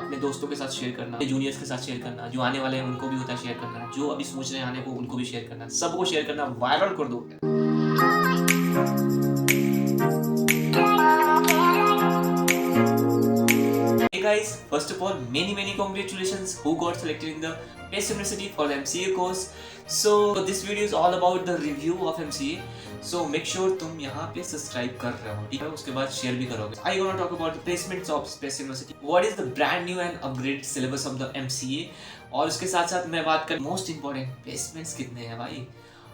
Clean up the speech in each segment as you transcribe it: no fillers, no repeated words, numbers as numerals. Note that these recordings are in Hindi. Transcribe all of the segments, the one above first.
अपने दोस्तों के साथ शेयर करना, जूनियर्स के साथ शेयर करना, जो आने वाले हैं उनको भी होता है शेयर करना, जो अभी सोच रहे हैं आने को उनको भी शेयर करना, सबको शेयर करना, वायरल कर दो। Hey guys, first of all, many congratulations who got selected in the Best University for the MCA course. So this video is all about the review of MCA. So make sure तुम यहाँ पे सब्सक्राइब कर रहे हो, ठीक है? उसके बाद शेयर भी करोगे. I gonna talk about the placements of Best University. What is the brand new and upgraded syllabus of the MCA? और उसके साथ साथ मैं बात कर most important placements कितने हैं भाई,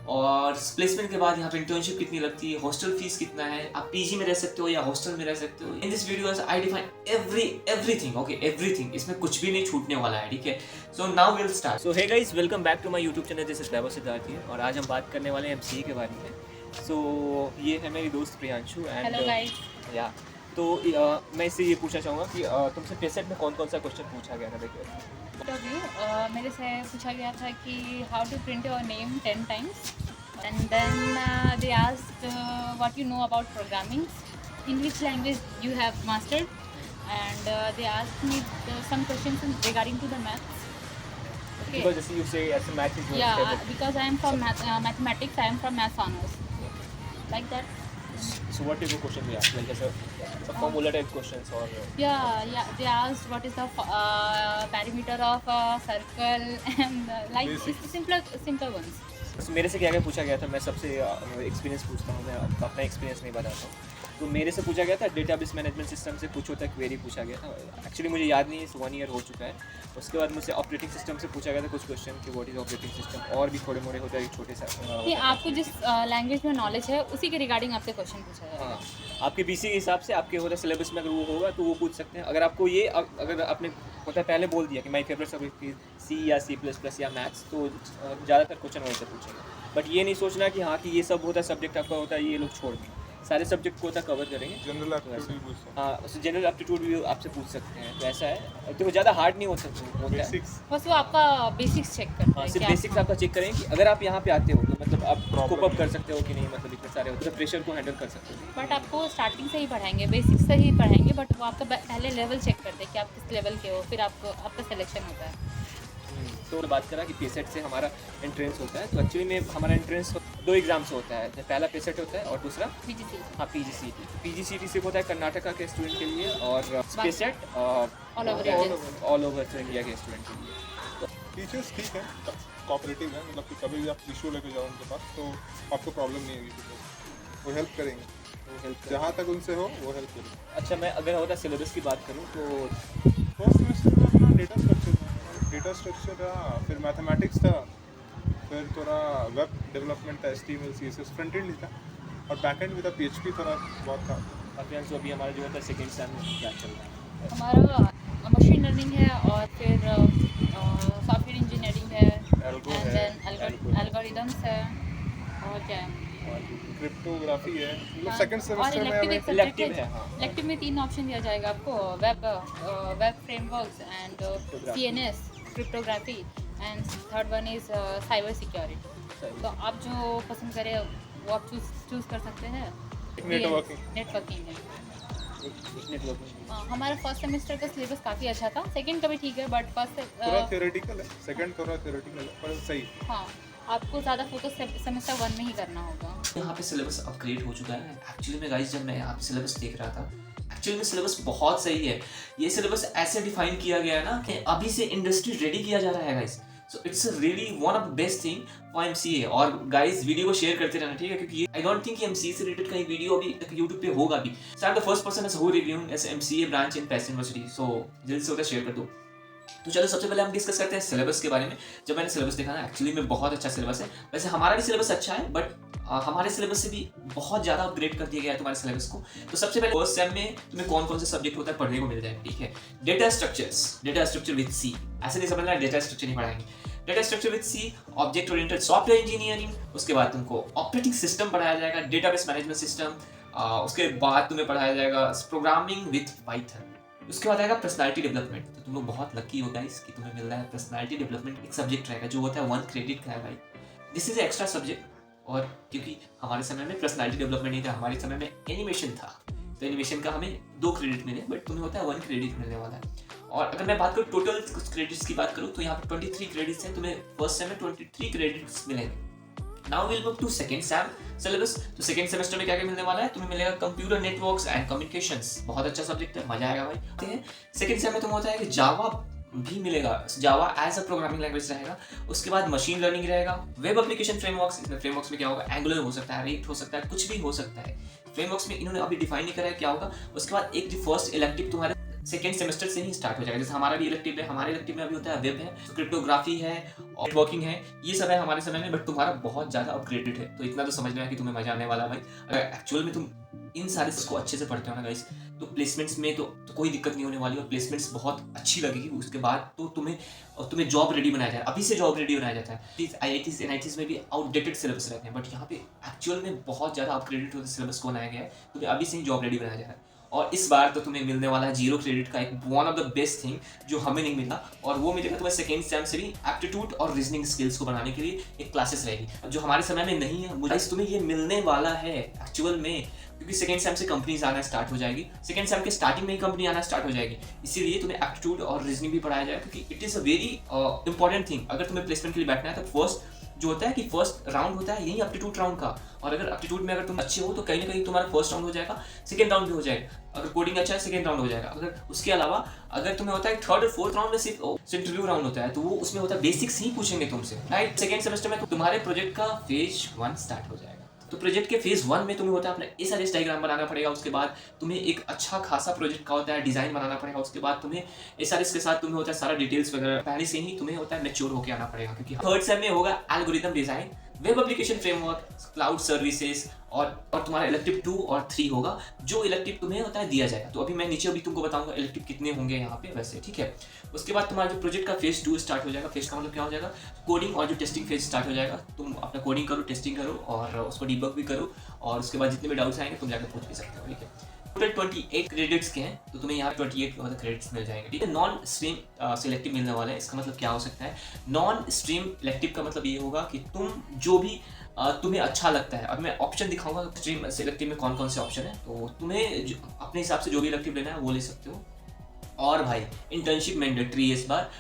और प्लेसमेंट के बाद यहाँ पे इंटर्नशिप कितनी लगती है, हॉस्टल फीस कितना है, आप पीजी में रह सकते हो या हॉस्टल में रह सकते हो। In this video I define everything, okay everything, इसमें कुछ भी नहीं छूटने वाला है, ठीक है? So now will start. So hey guys, welcome back to my YouTube channel, this is Vaibhav Siddharthi, और आज हम बात करने वाले हैं एमसीए के बारे में। सो ये है मेरी दोस्त प्रियांशु एंड हेलो गाइस। या तो मैं इससे ये पूछना चाहूँगा कि तुमसे प्लेसमेंट में कौन कौन सा क्वेश्चन पूछा गया था? देखिए मेरे से पूछा गया था कि how to print your name 10 times and then they asked what you know about programming, in which language you have mastered, and they asked me some questions regarding to the maths. Okay. because as you say as a math is your Yeah, favorite. because I am from mathematics, I am from maths honors. Like that. So what type of question they asked, like as a formula type questions or Yeah, they asked what is the perimeter of a circle and like simple ones. तो मेरे से क्या क्या पूछा गया था, मैं सबसे एक्सपीरियंस पूछता हूँ, मैं अपना एक्सपीरियंस नहीं बताता हूँ। तो मेरे से पूछा गया था डेटाबेस मैनेजमेंट सिस्टम से कुछ होता है, क्वेरी पूछा गया था। एक्चुअली मुझे याद नहीं है, 1 ईयर हो चुका है। उसके बाद मुझसे ऑपरेटिंग सिस्टम से पूछा गया था कुछ क्वेश्चन कि व्हाट इज ऑपरेटिंग सिस्टम, और भी थोड़े मोड़े होते हैं छोटे से। नहीं, आपको जिस लैंग्वेज में नॉलेज है उसी के रिगार्डिंग आपसे क्वेश्चन पूछा जाएगा। हाँ, आपके बीसी के हिसाब से आपके होता है सिलेबस में, अगर वो होगा तो वो पूछ सकते हैं। अगर आपको ये अगर आपने होता है पहले बोल दिया कि माई फेवरेट सब्जेक्ट सी या C++ या मैथ्स, तो ज़्यादातर क्वेश्चन वहीं से पूछेंगे। बट ये नहीं सोचना कि हाँ कि ये सब होता है सब्जेक्ट आपका होता है, ये लोग छोड़ दें, सारे सब्जेक्ट को होता कवर करेंगे। जनरल एप्टीट्यूड भी पूछते हैं। हाँ, जनरल एप्टीट्यूड भी आपसे पूछ सकते हैं, तो ऐसा है। तो ज़्यादा हार्ड नहीं होता है, बेसिक्स बस वो आपका बेसिक्स चेक करते हाँ, हैं। सिर्फ कि बेसिक्स आपका चेक करें कि अगर आप यहाँ पे आते हो तो मतलब आप कोप अप कर सकते हो कि नहीं, मतलब इतने सारे होते हैं, प्रेशर को हैंडल कर सकते हो। बट आपको स्टार्टिंग से ही पढ़ाएंगे, बेसिक्स से ही पढ़ाएंगे, बट वो आपका पहले लेवल चेक करते हैं कि आप किस लेवल के हो, फिर आपका सिलेक्शन होता है। तो बात करा कि पीसेट से हमारा एंट्रेंस होता है, तो एक्चुअली में हमारा एंट्रेंस 2 एग्जाम से होता है। पहला पीसेट होता है और दूसरा पीजीसी। हाँ पीजीसीटी। पीजीसीटी सिर्फ होता है कर्नाटका के स्टूडेंट के लिए, और पीसेट ऑल ओवर इंडिया के स्टूडेंट के लिए। टीचर्स ठीक है, कोऑपरेटिव है, मतलब कि कभी भी आप इशू लेके जाओ उनके पास तो आपको प्रॉब्लम नहीं होगी, टीचर्स वो हेल्प करेंगे, वो हेल्प जहाँ तक उनसे हो वो हेल्प करेंगे। अच्छा, मैं अगर होता सिलेबस की बात करूँ तो फर्स्ट सेमेस्टर में अपना डेटा स्ट्रक्चर था, फिर मैथमेटिक्स था, फिर थोड़ा वेब डेवलपमेंट था, HTML CSS, फ्रंट एंड था, और बैक एंड में था PHP थोड़ा बहुत था। अभी अभी हमारा जो होता है सेकेंड सेम में क्या चल रहा है? हमारा मशीन लर्निंग है, और फिर सॉफ्टवेयर इंजीनियरिंग है, एल्गोरिदम्स है, और क्या है, क्रिप्टोग्राफी है, मतलब सेकंड और सेमेस्टर में हमें इलेक्टिव है। हाँ, इलेक्टिव में 3 ऑप्शन दिया जाएगा आपको, web frameworks and CNS, cryptography, and third one is cyber security. तो आप जो पसंद करें वो आप चूज़ कर सकते हैं। नेटवर्किंग है। हमारा फर्स्ट सेमेस्टर का सिलेबस काफ़ी अच्छा था, सेकंड का भी ठीक है, बट फर्स्ट थोड़ा थियोरेटिकल है, सेकंड थोड़ा थियोरेटिकल है, पर सही। हाँ, आपको ज़्यादा फोकस सेमेस्टर 1 में ही करना होगा। यहाँ पे सिलेबस अपग्रेड हो चुका है। एक्चुअली में गाइस, जब मैं यहाँ पे सिलेबस देख रहा था, एक्चुअली में सिलेबस बहुत सही है। ये सिलेबस ऐसे डिफाइन किया गया है ना कि अभी से इंडस्ट्री रेडी किया जा रहा है guys. So it's really one of the best thing for MCA. और गाइस वीडियो को शेयर करते रहना, ठीक है? क्योंकि आई डोंट थिंक एमसीए से रिलेटेड कहीं वीडियो अभी तक यूट्यूब पे होगा भी। So I am the first person who reviewing as MCA branch in पेस्ट यूनिवर्सिटी। सो जल्दी से होता शेयर कर दो। तो चलो सबसे पहले हम डिस्कस करते हैं सिलेबस के बारे में। जब मैंने सिलेबस देखा ना, एक्चुअली में बहुत अच्छा सिलेबस है। वैसे हमारा भी सिलेबस अच्छा है, बट हमारे सिलेबस से भी बहुत ज़्यादा अपग्रेड कर दिया गया है तुम्हारे सिलेबस को। तो सबसे पहले फर्स्ट सेम में तुम्हें कौन कौन से सब्जेक्ट होता है पढ़ने को मिल जाए, ठीक है? Data structure with C। ऐसे नहीं समझना डेटा स्ट्रक्चर नहीं पढ़ाएंगे, data structure with C, object oriented software engineering. उसके बाद तुमको ऑपरेटिंग सिस्टम पढ़ाया जाएगा, डेटाबेस मैनेजमेंट सिस्टम। उसके बाद तुम्हें पढ़ाया जाएगा प्रोग्रामिंग विद पाइथन। उसके बाद आएगा पर्सनालिटी डेवलपमेंट। तो तुम लोग बहुत लकी हो गाइस कि तुम्हें मिल रहा है पर्सनालिटी डेवलपमेंट। एक सब्जेक्ट रहेगा जो होता है 1 क्रेडिट का है भाई। This is extra subject. और क्योंकि हमारे समय में पर्सनालिटी डेवलपमेंट नहीं था, हमारे समय में एनिमेशन था। तो एनिमेशन का हमें 2 क्रेडिट मिले, बट तुम्हें होता है 1 क्रेडिट मिलने वाला है। और अगर मैं बात करूँ टोटल क्रेडिट्स की बात करूँ तो यहाँ पे 23 क्रेडिट्स हैं, तुम्हें फर्स्ट सेम में 23 क्रेडिट्स मिलेंगे। Now will move to second sem syllabus. तो सेकंड सेमेस्टर में क्या क्या मिलने वाला है, तुम्हें मिलेगा कंप्यूटर नेटवर्क्स एंड कम्युनिकेशंस, बहुत अच्छा सब्जेक्ट है, मजा आएगा भाई। सेकंड सेम में तुम्हें होता है कि जावा भी मिलेगा, जावा एज अ प्रोग्रामिंग लैंग्वेज रहेगा। उसके बाद मशीन लर्निंग रहेगा, वेब एप्लीकेशन फ्रेमवर्क्स। इसमें फ्रेमवर्क्स में क्या होगा, एंगुलर हो सकता है, रिएक्ट हो सकता है, कुछ भी हो सकता है। फ्रेमवर्क्स में इन्होंने अभी डिफाइन नहीं करा है क्या होगा। उसके बाद एक जो फर्स्ट इलेक्टिव तुम्हारे सेकेंड सेमेस्टर से ही स्टार्ट हो जाएगा, जैसे हमारा भी इलेक्टिव है, हमारे इलेक्टिव में अभी होता है वेब है, क्रिप्टोग्राफी है, नेटवर्किंग है, ये सब है हमारे समय में, बट तुम्हारा बहुत ज़्यादा अपग्रेडेड है। तो इतना तो समझ में आया कि तुम्हें मजा आने वाला है भाई। अगर एक्चुअल में तुम इन सारे को अच्छे से पढ़ते हो ना गाइस, तो प्लेसमेंट्स में तो कोई दिक्कत नहीं होने वाली, और प्लेसमेंट्स बहुत अच्छी लगेगी। उसके बाद तो तुम्हें जॉब रेडी बनाया जाए, अभी से जॉब रेडी बनाया जाता है। IITs NITs में भी आउटडेटेड सिलेबस रहते हैं, बट यहाँ पे एक्चुअल में बहुत ज़्यादा अपग्रेडेड होते सिलेबस को बनाया गया है, तुम्हें अभी से ही जॉब रेडी बनाया जा रहा है। और इस बार तो तुम्हें मिलने वाला है 0 क्रेडिट का एक one of the best thing जो हमें नहीं मिला, और वो मिलेगा तुम्हें सेकेंड सेम से भी एप्टीट्यूड और रीजनिंग स्किल्स को बनाने के लिए एक क्लासेस रहेगी, जो हमारे समय में नहीं है। मुझे तुम्हें ये मिलने वाला है एक्चुअल में, क्योंकि सेकेंड सेम से कंपनीज आना स्टार्ट हो जाएगी, सेकेंड सेम के स्टार्टिंग में ही कंपनी आना स्टार्ट हो जाएगी, इसीलिए तुम्हें एप्टीट्यूड और रीजनिंग भी पढ़ाया जाएगा, क्योंकि it is a very important thing. अगर तुम्हें प्लेसमेंट के लिए बैठना है तो फर्स्ट जो होता है कि फर्स्ट राउंड होता है यही एप्टीट्यूड राउंड का, और अगर एप्टीट्यूड में अगर तुम अच्छे हो तो कहीं ना कहीं तुम्हारा फर्स्ट राउंड हो जाएगा, सेकंड राउंड भी हो जाएगा। अगर कोडिंग अच्छा है सेकंड राउंड हो जाएगा। अगर उसके अलावा अगर तुम्हें होता है थर्ड और फोर्थ राउंड में सिर्फ इंटरव्यू राउंड होता है, तो वो उसमें होता है बेसिक्स ही पूछेंगे तुमसे, राइट। सेकंड सेमेस्टर में तुम्हारे प्रोजेक्ट का फेज 1 स्टार्ट हो जाएगा। तो प्रोजेक्ट के फेज 1 में तुम्हें होता है अपना SRS डायग्राम बनाना पड़ेगा, उसके बाद तुम्हें एक अच्छा खासा प्रोजेक्ट का होता है डिजाइन बनाना पड़ेगा, उसके बाद तुम्हें SRS के साथ तुम्हें होता है सारा डिटेल्स वगैरह पहले से ही तुम्हें होता है मैच्योर होकर आना पड़ेगा, क्योंकि थर्ड सेम में होगा algorithm design, web application framework, cloud services, और तुम्हारा इलेक्टिव 2 और 3 होगा, जो इलेक्टिव तुम्हें होता है दिया जाएगा। तो अभी मैं नीचे अभी तुमको बताऊंगा इलेक्टिव कितने होंगे यहाँ पे वैसे, ठीक है। उसके बाद तुम्हारा जो प्रोजेक्ट का फेज 2 स्टार्ट हो जाएगा। फेज का मतलब क्या हो जाएगा, कोडिंग और जो टेस्टिंग फेज स्टार्ट हो जाएगा। तुम अपना कोडिंग करो, टेस्टिंग करो और उसको डिबग भी करो, और उसके बाद जितने भी डाउट्स आएंगे तुम जाकर पूछ भी सकते हो, ठीक है। टोटल 28 क्रेडिट्स के हैं, तो तुम्हें यहाँ 28 क्रेडिट्स मिल जाएंगे, ठीक है। नॉन स्ट्रीम सिलेक्टिव मिलने वाला है। इसका मतलब क्या हो सकता है, नॉन स्ट्रीम इलेक्टिव का मतलब ये होगा कि तुम जो भी तुम्हें अच्छा लगता है, अब मैं ऑप्शन दिखाऊंगा स्ट्रीम सिलेक्टिव में कौन कौन से ऑप्शन है, तो तुम्हें अपने हिसाब से जो भी इलेक्टिव लेना है वो ले सकते हो। और भाई इंटर्नशिप मैंडेटरी है, इस बार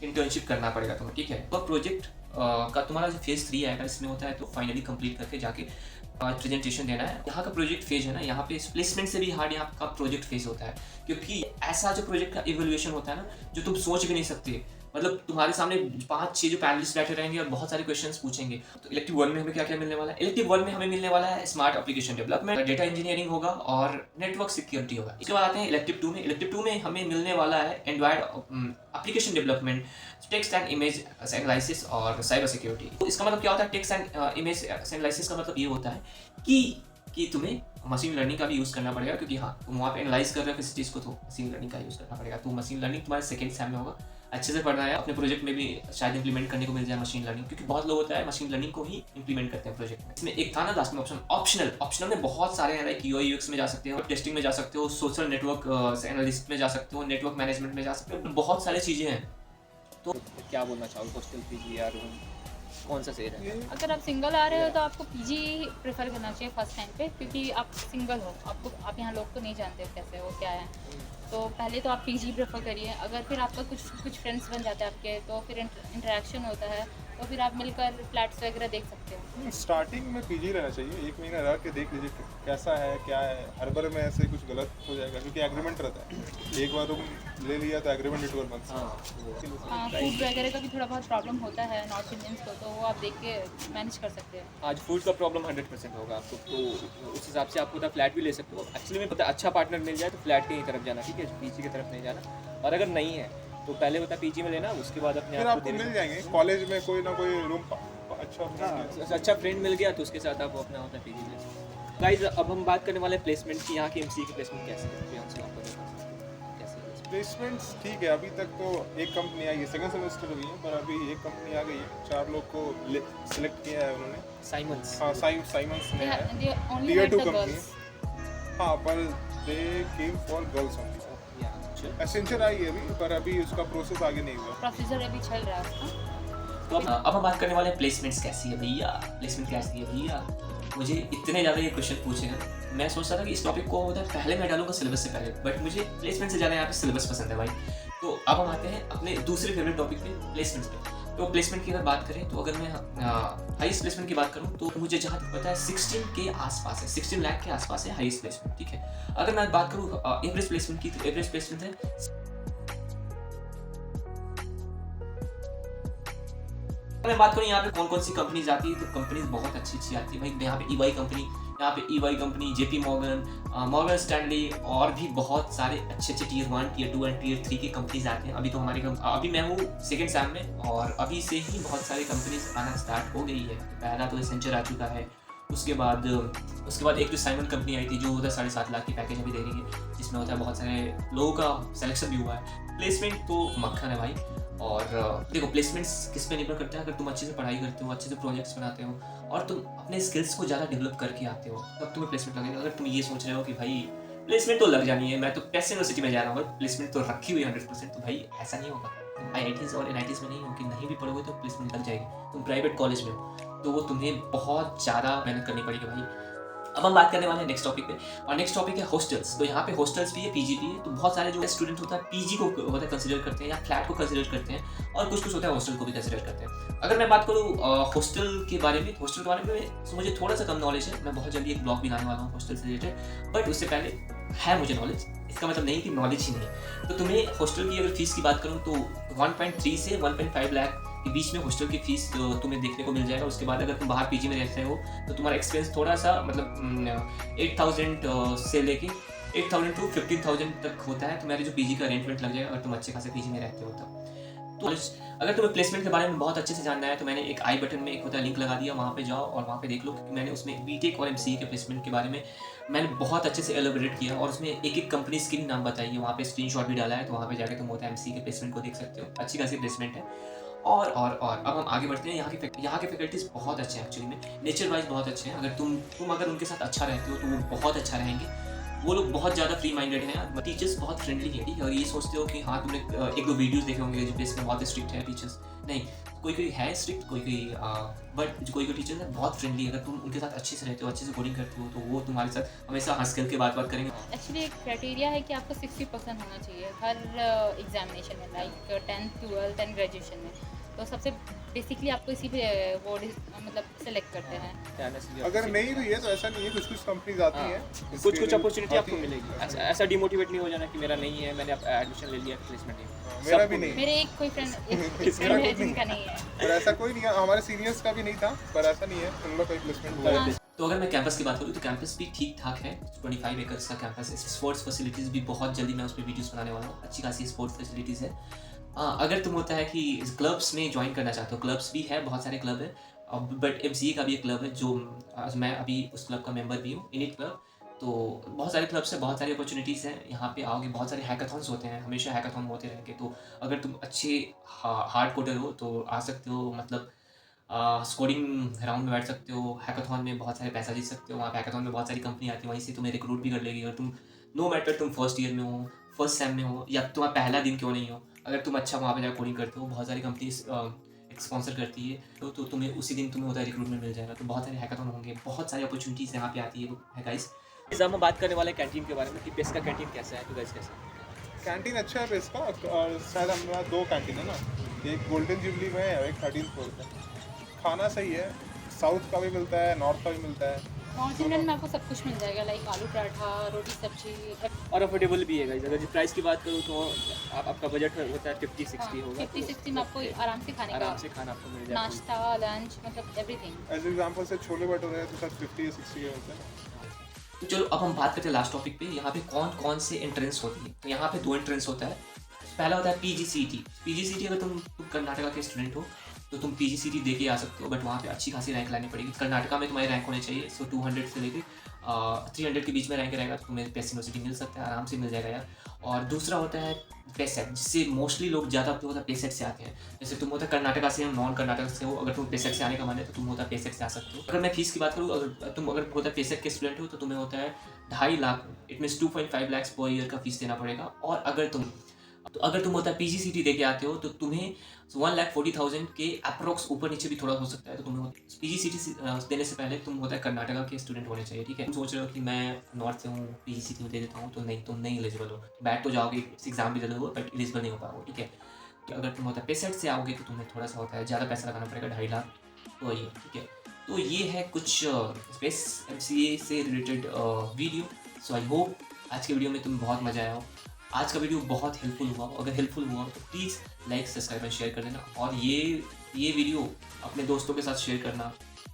इंटर्नशिप करना पड़ेगा तुम्हें, ठीक है। तो प्रोजेक्ट का तुम्हारा जो फेज 3 आएगा इसमें होता है, तो फाइनली कंप्लीट करके जाके प्रेजेंटेशन देना है। यहाँ का प्रोजेक्ट फेज है ना, यहाँ पे प्लेसमेंट से भी हार्ड यहाँ का प्रोजेक्ट फेज होता है, क्योंकि ऐसा जो प्रोजेक्ट का इवैल्यूएशन होता है ना, जो तुम सोच भी नहीं सकते। मतलब तुम्हारे सामने 5-6 जो पैनलिस्ट बैठे रहेंगे और बहुत सारे क्वेश्चंस पूछेंगे। तो इलेक्टिव 1 में हमें क्या क्या मिलने वाला है, इलेक्टिव 1 में हमें मिलने वाला है smart application development, data engineering होगा और नेटवर्क सिक्योरिटी होगा। इसके बाद आते हैं इलेक्टिव 2 में। इलेक्टिव 2 में हमें मिलने वाला है Android application development, text and image analysis और साइबर सिक्योरिटी। तो इसका मतलब क्या होता है, टेक्स्ट एंड इमेज एनालिसिस का मतलब ये होता है कि तुम्हें मशीन लर्निंग का भी यूज़ करना पड़ेगा, क्योंकि हाँ तुम वहाँ पे एनालाइज कर रहे हो किसी चीज़ को, तो मशीन लर्निंग का यूज़ करना पड़ेगा। तो मशीन लर्निंग तुम्हारे सेकंड सेम में होगा, अच्छे से पढ़ना है। अपने प्रोजेक्ट में भी शायद इंप्लीमेंट करने को मिल जाए मशीन लर्निंग, क्योंकि बहुत लोग होता है मशीन लर्निंग को ही इंप्लीमेंट करते हैं प्रोजेक्ट में। इसमें एक था ना लास्ट में ऑप्शन ऑप्शनल में बहुत सारे हैं, लाइक UI UX में जा सकते हो, टेस्टिंग में जा सकते हो, सोशल नेटवर्क एनालिस्ट में जा सकते हो, नेटवर्क मैनेजमेंट में जा सकते हो, बहुत सारी चीज़ें हैं। तो क्या बोलना चाहोगे, हॉस्टल PG या रूम कौन सा सही है? अगर आप सिंगल आ रहे हो तो आपको PG प्रेफर करना चाहिए फर्स्ट टाइम पे, क्योंकि आप सिंगल हो, आप यहाँ लोग को नहीं जानते हो कैसे हो क्या है, तो पहले तो आप PG प्रेफर करिए। अगर फिर आपका कुछ फ्रेंड्स बन जाते हैं आपके, तो फिर इंटरेक्शन होता है, तो फिर आप मिलकर फ्लैट्स वगैरह देख सकते हो। स्टार्टिंग में PG रहना चाहिए, 1 महीना रह के देख लीजिए कैसा है क्या है। हर बार में ऐसे कुछ गलत हो जाएगा, क्योंकि एग्रीमेंट रहता है, एक बार रूम ले लिया तो एग्रीमेंट 12 मंथ्स। हाँ, फूड वगैरह का भी थोड़ा बहुत प्रॉब्लम होता है नॉर्थ इंडियंस को, तो वो आप देख के मैनेज कर सकते हैं। आज फूड का प्रॉब्लम 100% होगा आपको, तो उस हिसाब से आप पूरा फ्लैट भी ले सकते हो। एक्चुअली में पता है, अच्छा पार्टनर मिल जाए तो फ्लैट की ही तरफ जाना, ठीक है, PG की तरफ नहीं जाना। और अगर नहीं है तो पहले होता PG में लेना, उसके बाद अपने फिर आपको मिल जाएंगे कॉलेज में कोई ना कोई रूम अच्छा फ्रेंड मिल गया तो उसके साथ आप अपना होता है PG ले सकते हो। गाइस अब हम बात करने वाले प्लेसमेंट की। यहाँ की MCA की प्लेसमेंट कैसे है? प्लेसमेंट्स ठीक है, अभी तक तो एक कंपनी आई है, सेकंड सेमेस्टर हुई है, पर अभी एक कंपनी आ गई है, 4 लोग को सिलेक्ट किया है उन्होंने। साइमंस, हाँ साइमंस ने है, only Tier let 2 the company girls. है। हाँ, पर they came for girls only. Accenture आई है अभी, पर अभी उसका प्रोसेस आगे नहीं हुआ, प्रोसीजर अभी चल रहा है उसका। तो अब हम बात करने वाले हैं प्लेसमेंट्स कैसी है भैया, प्लेसमेंट कैसी है भैया। मुझे इतने ज़्यादा ये क्वेश्चन पूछे ना, मैं सोच रहा था कि इस टॉपिक को होता है पहले मैं डालूंगा सिलेबस से पहले, बट मुझे प्लेसमेंट से ज़्यादा यहाँ पे सिलेबस पसंद है भाई। तो अब हम आते हैं अपने दूसरे फेवरेट टॉपिक पे, प्लेसमेंट पे। तो प्लेसमेंट की अगर बात करें तो अगर मैं हाईएस्ट प्लेसमेंट की बात करूँ तो मुझे जहाँ तक पता है 16 के आसपास है, 16 लाख के आसपास है हाईएस्ट प्लेसमेंट, ठीक है। अगर मैं बात करूँ एवरेज प्लेसमेंट की, तो एवरेज प्लेसमेंट है, मैं बात करूँ यहाँ पे कौन कौन सी कंपनीज आती है, तो कंपनीज बहुत अच्छी अच्छी आती है भाई। यहाँ पे ईवाई कंपनी, यहाँ पे EY company, JP Morgan, Morgan Stanley और भी बहुत सारे अच्छे अच्छे टियर 1, टियर 2 एंड टियर 3 के कंपनीज आते हैं। अभी तो अभी मैं हूँ सेकंड सैम में और अभी से ही बहुत सारी कंपनीज आना स्टार्ट हो गई है। पहला तो एसेंचर आ चुका है, उसके बाद एक जो साइमन कंपनी आई थी जो होता है 7.5 लाख की पैकेज अभी दे रही है, जिसमें होता है बहुत सारे लोगों का सिलेक्शन भी हुआ है। प्लेसमेंट तो मक्खन है भाई। और देखो प्लेसमेंट्स किस पे निर्भर करता है, अगर तुम अच्छे से पढ़ाई करते हो, अच्छे से प्रोजेक्ट्स बनाते हो और तुम अपने स्किल्स को ज़्यादा डेवलप करके आते हो, तब तुम्हें प्लेसमेंट लगेगा। अगर तुम ये सोच रहे हो कि भाई प्लेसमेंट तो लग जानी है, मैं तो टेस्ट यूनिवर्सिटी में जा रहा हूँ, प्लेसमेंट तो रखी हुई है 100%, तो भाई ऐसा नहीं होगा। तुम IITs और NITs में नहीं हो कि नहीं भी पढ़ोगे तो प्लेसमेंट लग जाएगी। तुम प्राइवेट कॉलेज में हो तो वो तुम्हें बहुत ज़्यादा मेहनत करनी पड़ेगी भाई। अब हम बात करने वाले हैं नेक्स्ट टॉपिक पे, और नेक्स्ट टॉपिक है हॉस्टल्स। तो यहाँ पे हॉस्टल्स भी है, पीजी भी है। तो बहुत सारे जो स्टूडेंट होता है पीजी को होता है कंसिडर करते हैं या फ्लैट को कंसिडर करते हैं, और कुछ होता है हॉस्टल को भी कंसिडर करते हैं। अगर मैं बात करूँ हॉस्टल के बारे में, तो मुझे थोड़ा सा कम नॉलेज है। मैं बहुत जल्दी एक ब्लॉग भी लाने वाला हूँ हॉस्टल से रिलेटेड, बट उससे पहले है मुझे नॉलेज, इसका मतलब नहीं कि नॉलेज ही नहीं। तो तुम्हें हॉस्टल की अगर फीस की बात करूँ तो 1.3 से 1.5 लाख के बीच में हॉस्टल की फीस तुम्हें देखने को मिल जाएगा। उसके बाद अगर तुम बाहर पीजी में रहते हो तो तुम्हारा एक्सपेंस थोड़ा सा मतलब 8,000 से लेके 8,000 to 15,000 तक होता है। तुम्हारे जो पीजी का अरेंजमेंट लग जाएगा अगर तुम अच्छे खासे पीजी में रहते हो तब। तो अगर तुम्हें प्लेसमेंट के बारे में बहुत अच्छे से जानना है तो मैंने एक आई बटन में एक होता है लिंक लगा दिया, वहाँ पे जाओ और वहाँ पे देख लो, क्योंकि मैंने उसमें बीटेक और MCA के प्लेसमेंट के बारे में मैंने बहुत अच्छे से एलोबरेट किया और उसमें एक एक कंपनी की नाम बताई है, वहाँ पे स्क्रीनशॉट भी डाला है। तो वहाँ पे जाकर तुम होता है MCA के प्लेसमेंट को देख सकते हो, अच्छी खासी प्लेसमेंट है। और अब हम आगे बढ़ते हैं। यहाँ के फैकल्टीज बहुत अच्छे हैं एक्चुअली में, नेचर वाइज बहुत अच्छे हैं। अगर तुम अगर उनके साथ अच्छा रहते हो तो वो बहुत अच्छा रहेंगे। वो लोग बहुत ज़्यादा फ्री माइंडेड हैं, टीचर्स बहुत फ्रेंडली हैं, ठीक है। और ये सोचते हो कि हाँ तुमने एक दो वीडियोस देखे होंगे जो प्लेस में बहुत स्ट्रिक्ट है टीचर्स, नहीं, कोई है स्ट्रिक्ट, कोई बट कोई टीचर्स है बहुत फ्रेंडली। अगर तुम उनके साथ अच्छे से रहते हो, अच्छे से कोडिंग करते हो, तो वो तुम्हारे साथ हमेशा हंस करके बात करेंगे। एक्चुअली एक क्राइटेरिया है कि आपको 60% होना चाहिए हर एग्जामिनेशन में, like 10th 12th and graduation में। तो सबसे बेसिकली आपको इसी पे वो मतलब सेलेक्ट करते हैं। अगर नहीं भी है तो ऐसा नहीं है, कुछ कंपनीज आती हैं, कुछ अपॉर्चुनिटी आपको मिलेगी। ऐसा डिमोटिवेट नहीं हो जाना कि मेरा नहीं है, मैंने एडमिशन ले लिया प्लेसमेंट नहीं। मेरा भी नहीं, मेरे एक कोई फ्रेंड है जिनका नहीं है, पर ऐसा कोई नहीं है। हमारे सीनियर्स का भी नहीं था, पर ऐसा नहीं है उन लोग का प्लेसमेंट हुआ है। तो अगर मैं कैंपस की बात करूँ तो कैंपस भी ठीक ठाक है, 25 एकर्स का कैंपस है। स्पोर्ट्स फैसिलिटीज़ भी बहुत जल्दी मैं उस पर वीडियोस बनाने वाला हूँ, अच्छी खासी स्पोर्ट्स फैसिलिटीज़ है। अगर तुम होता है कि क्लब्स में ज्वाइन करना चाहते हो, क्लब्स भी है, बहुत सारे क्लब है, बट MCA का भी एक क्लब है जो मैं अभी उस क्लब का मेंबर भी हूँ, इनिट क्लब। तो बहुत सारे क्लब्स हैं, बहुत सारी अपॉर्चुनिटीज़ हैं। यहाँ पे आओगे, बहुत सारे हैकाथॉन्स होते हैं, हमेशा हैकाथॉन होते रहेंगे। तो अगर तुम अच्छे हार्ड कोडर हो तो आ सकते हो, मतलब स्कोडिंग राउंड में बैठ सकते हो, हैकाथॉन में बहुत सारे पैसा जीत सकते हो। वहाँ पे हैकाथॉन में बहुत सारी कंपनी आती है, वहीं से तुम्हें रिक्रूट भी कर लेगी। अगर तुम नो मैटर तुम फर्स्ट ईयर में हो, फर्स्ट सेम में हो, या तुम्हारा पहला दिन क्यों नहीं हो, अगर तुम अच्छा वहाँ पे जाकर कोडिंग करते हो, बहुत सारी कंपनी स्पॉन्सर करती है, तो तुम्हें उसी दिन तुम्हें होता है रिक्रूटमेंट मिल जाएगा। तो बहुत सारे हैकाथॉन होंगे, बहुत सारी अपॉर्चुनिटीज़ यहाँ पे आती है गाइस। इस हम बात करने वाले कैंटीन के बारे में कि पेस का कैंटीन कैसा है, तो गाइस कैसा है? कैंटीन अच्छा है इसका, और शायद हमारा 2 कैंटीन है ना, एक गोल्डन जुबली में है और एक 13th फ्लोर पे। खाना सही है, साउथ का भी मिलता है, नॉर्थ का भी मिलता है। नॉर्थ इंडियन में आपको सब कुछ मिल जाएगा, लाइक आलू पराठा, रोटी सब्जी, और अफोर्डेबल भी है गाइस। अगर जो प्राइस की बात करूँ तो आपका बजट होता है 50-60 होगा। 50-60 में आपको आराम से खाने आराम से खाना आपको मिल जाएगा, नाश्ता, लंच, मतलब एवरीथिंग। एज एग्जांपल से छोले भटूरे है तो शायद 50 या 60 के होते हैं। तो चलो अब हम बात करते हैं लास्ट टॉपिक पे, यहाँ पे कौन कौन से एंट्रेंस होती है। तो यहाँ पे 2 एंट्रेंस होता है। पहला होता है PGCET। PGCET अगर तुम कर्नाटका के स्टूडेंट हो तो तुम PGCET दे के आ सकते हो, बट वहाँ पे अच्छी खासी रैंक लानी पड़ेगी। कर्नाटका में तुम्हारी रैंक होनी चाहिए, सो 200 से लेकर 300 के बीच में रैंक रहेगा तो तुम्हें पेस यूनिवर्सिटी मिल सकता है, आराम से मिल जाएगा यार। और दूसरा होता है पेसेट, जिससे मोस्टली लोग ज़्यादा होता है पेसेट से आते हैं। जैसे तुम होता है कर्नाटका से, नॉन कर्नाटका से हो, अगर तुम पेसेट से आने का मन है तो तुम होता है पेसेट से आ सकते हो। अगर मैं फीस की बात करूँ, अगर तुम होता है पेसेट के स्टूडेंट हो तो तुम्हें होता है 2.5 lakh, it means 2.5 lakh per year का फीस देना पड़ेगा। और अगर तो अगर तुम होता है PGCET दे के आते हो तो तुम्हें 1,40,000 के अप्रोक्स ऊपर नीचे भी थोड़ा हो सकता है। तो तुम्हें PGCET देने से पहले तुम होता है कर्नाटका के स्टूडेंट होने चाहिए, ठीक है। तुम सोच रहे हो कि मैं नॉर्थ से हूँ, PGCET में दे देता हूँ, तो नहीं, तुम नहीं एलिजिबल हो। बैठ तो जाओगे, एग्जाम भी दे दोगे, बट एलिजिबल नहीं हो पाओगे, ठीक है। कि अगर तुम होता है पेसेट से आओगे तो तुम्हें थोड़ा सा होता है ज़्यादा पैसा लगाना पड़ेगा, 2.5 लाख, तो ये ठीक है। तो ये है कुछ स्पेस MCA से related video. So I hope आज के वीडियो में तुम्हें बहुत मज़ा आया हो। आज का वीडियो बहुत हेल्पफुल हुआ। अगर हेल्पफुल हुआ तो प्लीज़ लाइक, सब्सक्राइब और शेयर कर देना। और ये वीडियो अपने दोस्तों के साथ शेयर करना,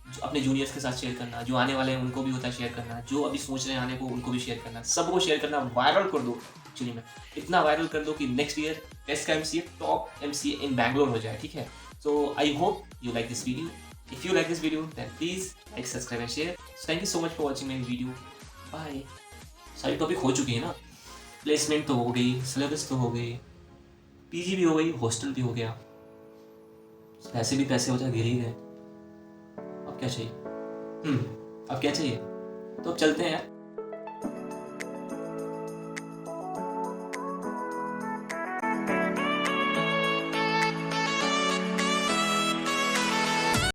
जो अपने जूनियर्स के साथ शेयर करना, जो आने वाले हैं उनको भी होता है शेयर करना, जो अभी सोच रहे हैं आने को उनको भी शेयर करना, सबको शेयर करना, वायरल कर दो। एक्चुअली में इतना वायरल कर दो कि नेक्स्ट ईयर टेस्ट का MCA top MCA in Bangalore हो जाए, ठीक है। So I hope you like this video. If you like this video, then please like, subscribe and share. So thank you so much for watching my video. Bye. सारी टॉपिक हो चुकी है ना, प्लेसमेंट तो हो गई, सिलेबस तो हो गई, PG भी हो गई, हॉस्टल भी हो गया, पैसे भी पैसे हो जाए, गिर ही गए। अब क्या चाहिए? अब क्या चाहिए? तो अब चलते हैं यार।